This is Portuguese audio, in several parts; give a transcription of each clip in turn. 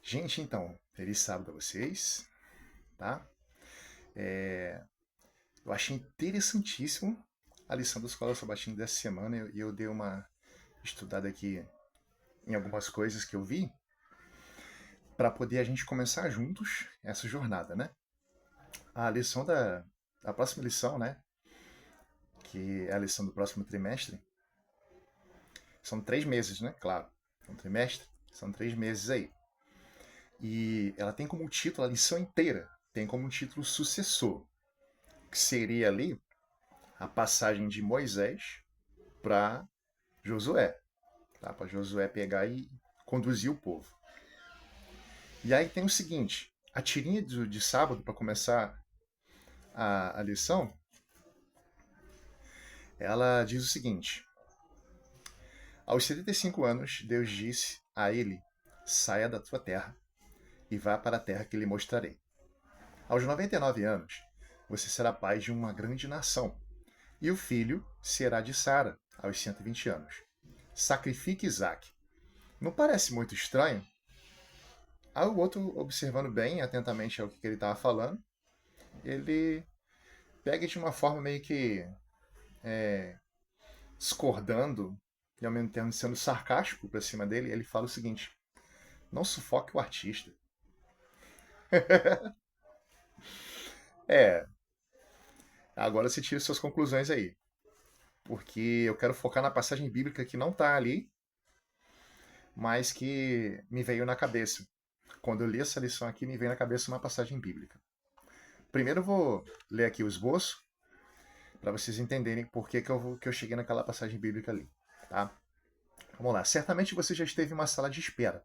Gente, então, feliz sábado a vocês, tá? Eu achei interessantíssimo a lição da Escola Sabatina dessa semana e eu dei uma estudada aqui em algumas coisas que eu vi para poder a gente começar juntos essa jornada, né? A lição a próxima lição, né? Que é a lição do próximo trimestre, são 3 meses, né? Claro, um trimestre, são 3 meses aí. E ela tem como título, a lição inteira, tem como título sucessor, que seria ali a passagem de Moisés para Josué, tá? Para Josué pegar e conduzir o povo. E aí tem o seguinte: a tirinha de sábado, para começar a lição, ela diz o seguinte: aos 75 anos, Deus disse a ele: saia da tua terra e vá para a terra que lhe mostrarei. Aos 99 anos, você será pai de uma grande nação, e o filho será de Sara, aos 120 anos. Sacrifique Isaac. Não parece muito estranho? Aí o outro, observando bem, atentamente ao que ele estava falando, ele pega de uma forma meio que discordando e ao mesmo tempo sendo sarcástico para cima dele. Ele fala o seguinte: não sufoque o artista. É, agora você tira suas conclusões aí, porque eu quero focar na passagem bíblica que não está ali, mas que me veio na cabeça. Quando eu li essa lição aqui, me veio na cabeça uma passagem bíblica. Primeiro eu vou ler aqui o esboço, para vocês entenderem por que eu cheguei naquela passagem bíblica ali, tá? Vamos lá. Certamente você já esteve em uma sala de espera,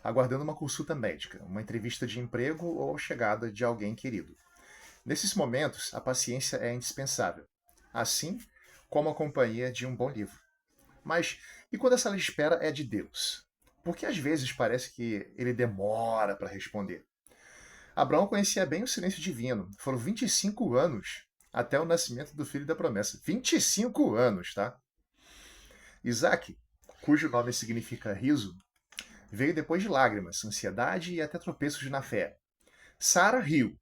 aguardando uma consulta médica, uma entrevista de emprego ou a chegada de alguém querido. Nesses momentos, a paciência é indispensável, assim como a companhia de um bom livro. Mas e quando a sala de espera é de Deus? Porque às vezes parece que ele demora para responder. Abraão conhecia bem o silêncio divino. Foram 25 anos até o nascimento do filho da promessa. 25 anos, tá? Isaac, cujo nome significa riso, veio depois de lágrimas, ansiedade e até tropeços na fé. Sara riu.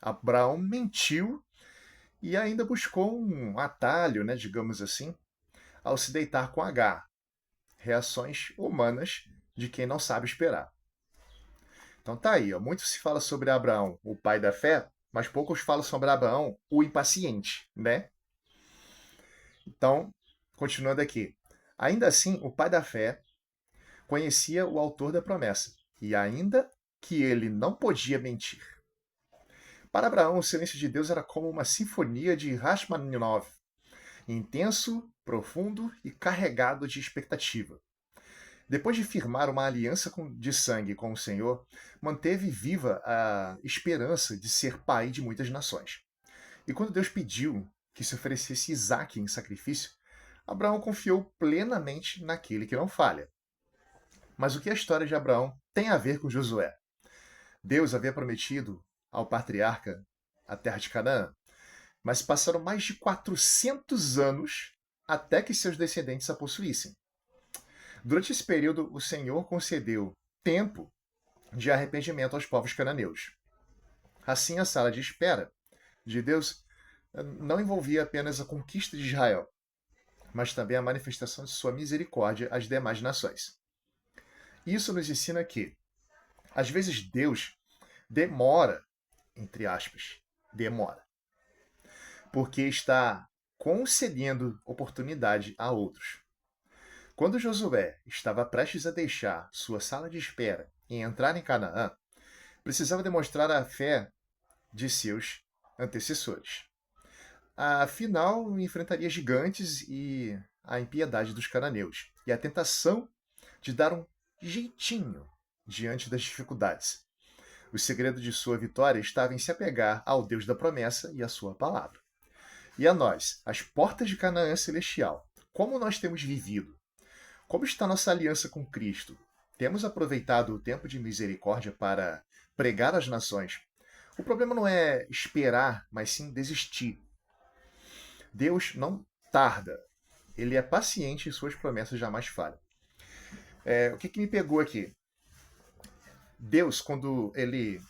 Abraão mentiu e ainda buscou um atalho, né, digamos assim, ao se deitar com Agar. Reações humanas de quem não sabe esperar. Então tá aí, ó. Muito se fala sobre Abraão, o pai da fé, mas poucos falam sobre Abraão, o impaciente, né? Então, continuando aqui. Ainda assim, o pai da fé conhecia o autor da promessa, e ainda que ele não podia mentir. Para Abraão, o silêncio de Deus era como uma sinfonia de Rachmaninoff, intenso, profundo e carregado de expectativa. Depois de firmar uma aliança de sangue com o Senhor, manteve viva a esperança de ser pai de muitas nações. E quando Deus pediu que se oferecesse Isaque em sacrifício, Abraão confiou plenamente naquele que não falha. Mas o que a história de Abraão tem a ver com Josué? Deus havia prometido ao patriarca a terra de Canaã, mas passaram mais de 400 anos até que seus descendentes a possuíssem. Durante esse período, o Senhor concedeu tempo de arrependimento aos povos cananeus. Assim, a sala de espera de Deus não envolvia apenas a conquista de Israel, mas também a manifestação de sua misericórdia às demais nações. Isso nos ensina que, às vezes, Deus demora, entre aspas, demora, porque está concedendo oportunidade a outros. Quando Josué estava prestes a deixar sua sala de espera e entrar em Canaã, precisava demonstrar a fé de seus antecessores. Afinal, enfrentaria gigantes e a impiedade dos cananeus e a tentação de dar um jeitinho diante das dificuldades. O segredo de sua vitória estava em se apegar ao Deus da promessa e à sua palavra. E a nós, as portas de Canaã celestial, como nós temos vivido? Como está nossa aliança com Cristo? Temos aproveitado o tempo de misericórdia para pregar às nações? O problema não é esperar, mas sim desistir. Deus não tarda. Ele é paciente e suas promessas jamais falham. O que me pegou aqui? Deus, quando ele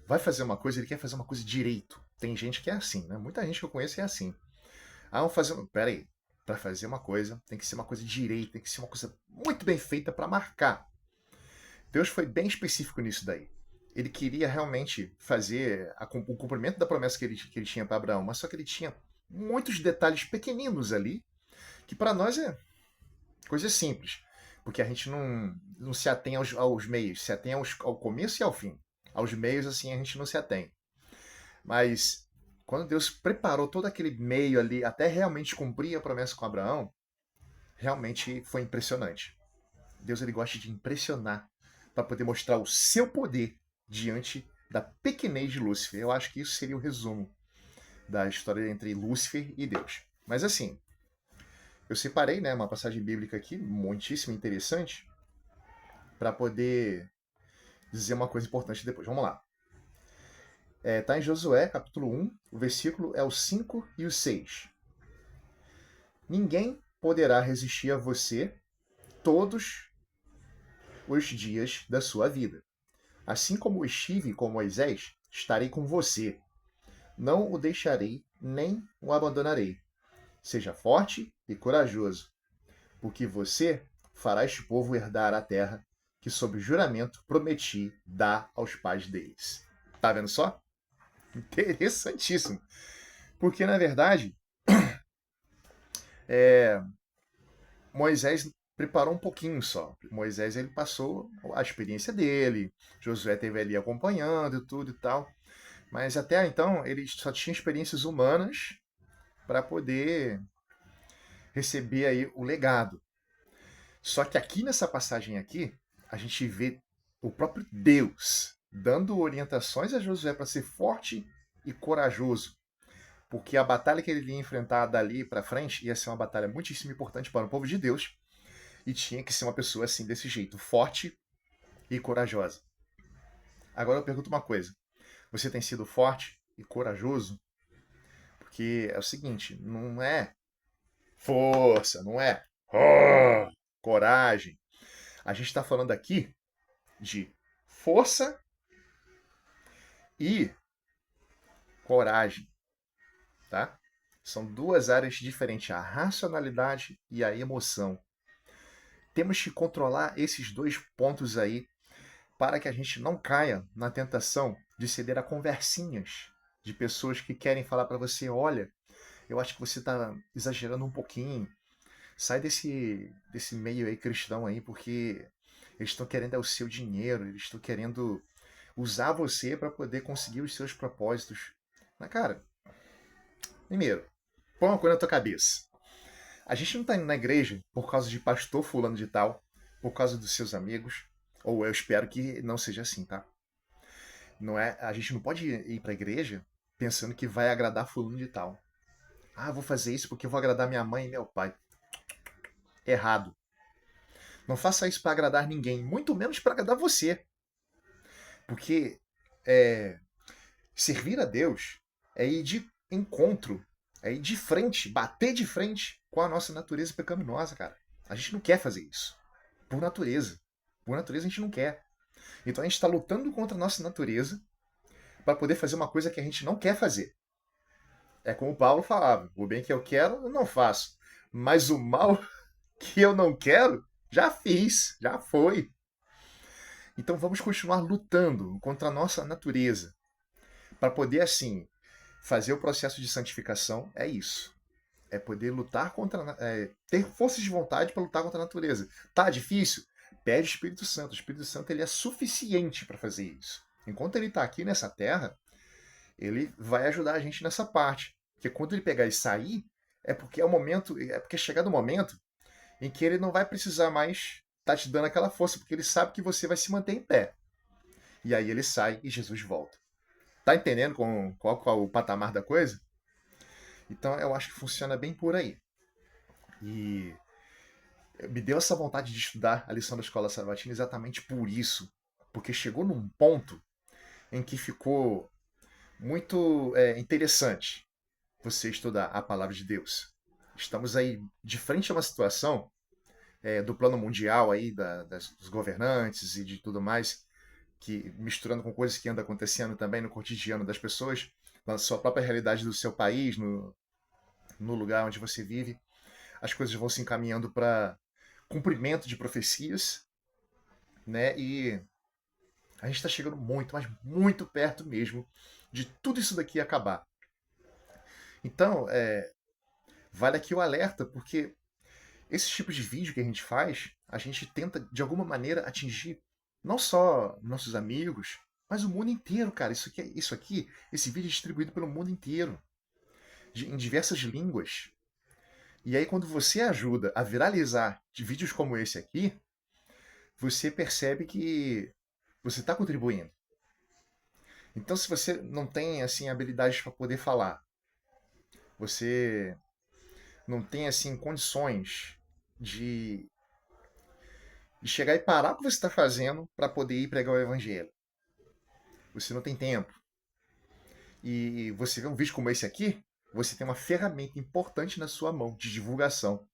vai fazer uma coisa, ele quer fazer uma coisa direito. Tem gente que é assim, né? Muita gente que eu conheço é assim. Ah, vamos fazer. Pera aí. Para fazer uma coisa, tem que ser uma coisa direita, tem que ser uma coisa muito bem feita para marcar. Deus foi bem específico nisso daí. Ele queria realmente fazer o cumprimento da promessa que ele tinha para Abraão, mas só que ele tinha muitos detalhes pequeninos ali, que para nós é coisa simples, porque a gente não se atém aos meios, se atém ao começo e ao fim. Aos meios, assim, a gente não se atém. Mas quando Deus preparou todo aquele meio ali até realmente cumprir a promessa com Abraão, realmente foi impressionante. Deus ele gosta de impressionar para poder mostrar o seu poder diante da pequenez de Lúcifer. Eu acho que isso seria o resumo da história entre Lúcifer e Deus. Mas assim, eu separei, né, uma passagem bíblica aqui, muitíssimo interessante, para poder dizer uma coisa importante depois. Vamos lá. Tá em Josué, capítulo 1, o versículo é o 5 e o 6. Ninguém poderá resistir a você todos os dias da sua vida. Assim como estive com Moisés, estarei com você. Não o deixarei, nem o abandonarei. Seja forte e corajoso, porque você fará este povo herdar a terra que, sob juramento, prometi dar aos pais deles. Tá vendo só? Interessantíssimo. Porque, na verdade, Moisés preparou um pouquinho só. Moisés ele passou a experiência dele, Josué teve ali acompanhando tudo e tal. Mas até então ele só tinha experiências humanas para poder receber aí o legado. Só que aqui nessa passagem aqui, a gente vê o próprio Deus dando orientações a Josué para ser forte e corajoso. Porque a batalha que ele ia enfrentar dali para frente ia ser uma batalha muitíssimo importante para o povo de Deus. E tinha que ser uma pessoa assim, desse jeito, forte e corajosa. Agora eu pergunto uma coisa: você tem sido forte e corajoso? Porque é o seguinte, não é força, não é coragem. A gente está falando aqui de força e coragem, tá? São duas áreas diferentes, a racionalidade e a emoção. Temos que controlar esses dois pontos aí para que a gente não caia na tentação de ceder a conversinhas de pessoas que querem falar para você, olha, eu acho que você está exagerando um pouquinho, sai desse meio aí cristão aí, porque eles estão querendo é o seu dinheiro, eles estão querendo usar você para poder conseguir os seus propósitos. Mas, cara, primeiro, põe uma coisa na tua cabeça. A gente não está indo na igreja por causa de pastor fulano de tal, por causa dos seus amigos, ou eu espero que não seja assim, tá? Não é, a gente não pode ir para a igreja pensando que vai agradar fulano de tal. Ah, vou fazer isso porque eu vou agradar minha mãe e meu pai. Errado. Não faça isso para agradar ninguém, muito menos para agradar você. Porque servir a Deus é ir de encontro, é ir de frente, bater de frente com a nossa natureza pecaminosa, cara. A gente não quer fazer isso. Por natureza. Por natureza a gente não quer. Então a gente está lutando contra a nossa natureza para poder fazer uma coisa que a gente não quer fazer. É como o Paulo falava: o bem que eu quero, eu não faço. Mas o mal que eu não quero, já fiz, já foi. Então vamos continuar lutando contra a nossa natureza. Para poder, assim, fazer o processo de santificação, é isso. É poder lutar contra. Ter forças de vontade para lutar contra a natureza. Tá difícil? Pede o Espírito Santo. O Espírito Santo ele é suficiente para fazer isso. Enquanto ele está aqui nessa terra, ele vai ajudar a gente nessa parte. Porque quando ele pegar e sair, é porque é o momento, é porque é chegado o momento em que ele não vai precisar mais estar te dando aquela força, porque ele sabe que você vai se manter em pé. E aí ele sai e Jesus volta. Tá entendendo qual o patamar da coisa? Então eu acho que funciona bem por aí. E me deu essa vontade de estudar a lição da escola sabatina exatamente por isso. Porque chegou num ponto em que ficou muito interessante você estudar a palavra de Deus. Estamos aí de frente a uma situação do plano mundial aí, dos governantes e de tudo mais, que misturando com coisas que andam acontecendo também no cotidiano das pessoas, na sua própria realidade do seu país, no lugar onde você vive, as coisas vão se encaminhando para cumprimento de profecias, né? E a gente está chegando muito, mas muito perto mesmo de tudo isso daqui acabar. Então, vale aqui o alerta, porque esses tipos de vídeo que a gente faz, a gente tenta de alguma maneira atingir não só nossos amigos, mas o mundo inteiro, cara. Isso aqui, esse vídeo é distribuído pelo mundo inteiro, em diversas línguas. E aí, quando você ajuda a viralizar de vídeos como esse aqui, você percebe que você está contribuindo. Então, se você não tem assim habilidades para poder falar, você não tem assim condições de, de chegar e parar o que você está fazendo para poder ir pregar o evangelho. Você não tem tempo. E você vê um vídeo como esse aqui, você tem uma ferramenta importante na sua mão de divulgação,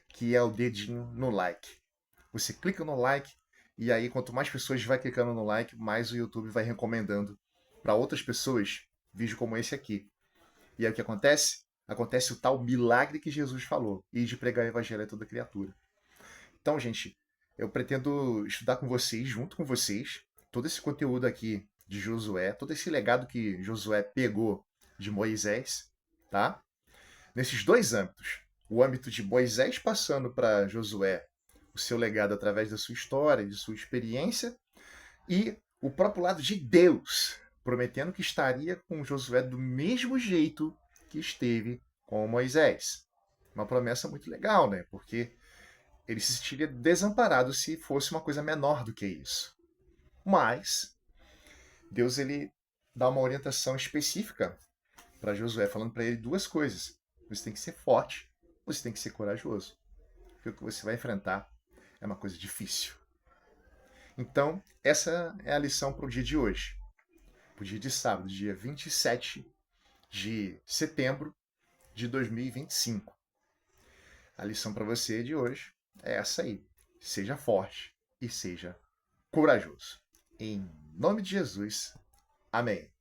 que é o dedinho no like. Você clica no like e aí quanto mais pessoas vai clicando no like, mais o YouTube vai recomendando para outras pessoas vídeo como esse aqui. E aí o que acontece? Acontece o tal milagre que Jesus falou, e de pregar o evangelho a toda criatura. Então, gente, eu pretendo estudar com vocês, junto com vocês, todo esse conteúdo aqui de Josué, todo esse legado que Josué pegou de Moisés, tá? Nesses dois âmbitos. O âmbito de Moisés passando para Josué o seu legado através da sua história, de sua experiência, e o próprio lado de Deus, prometendo que estaria com Josué do mesmo jeito que esteve com Moisés. Uma promessa muito legal, né? Porque ele se sentiria desamparado se fosse uma coisa menor do que isso. Mas Deus ele dá uma orientação específica para Josué, falando para ele duas coisas. Você tem que ser forte, você tem que ser corajoso. Porque o que você vai enfrentar é uma coisa difícil. Então, essa é a lição para o dia de hoje. Para o dia de sábado, dia 27 de setembro de 2025. A lição para você de hoje é essa aí. Seja forte e seja corajoso. Em nome de Jesus. Amém.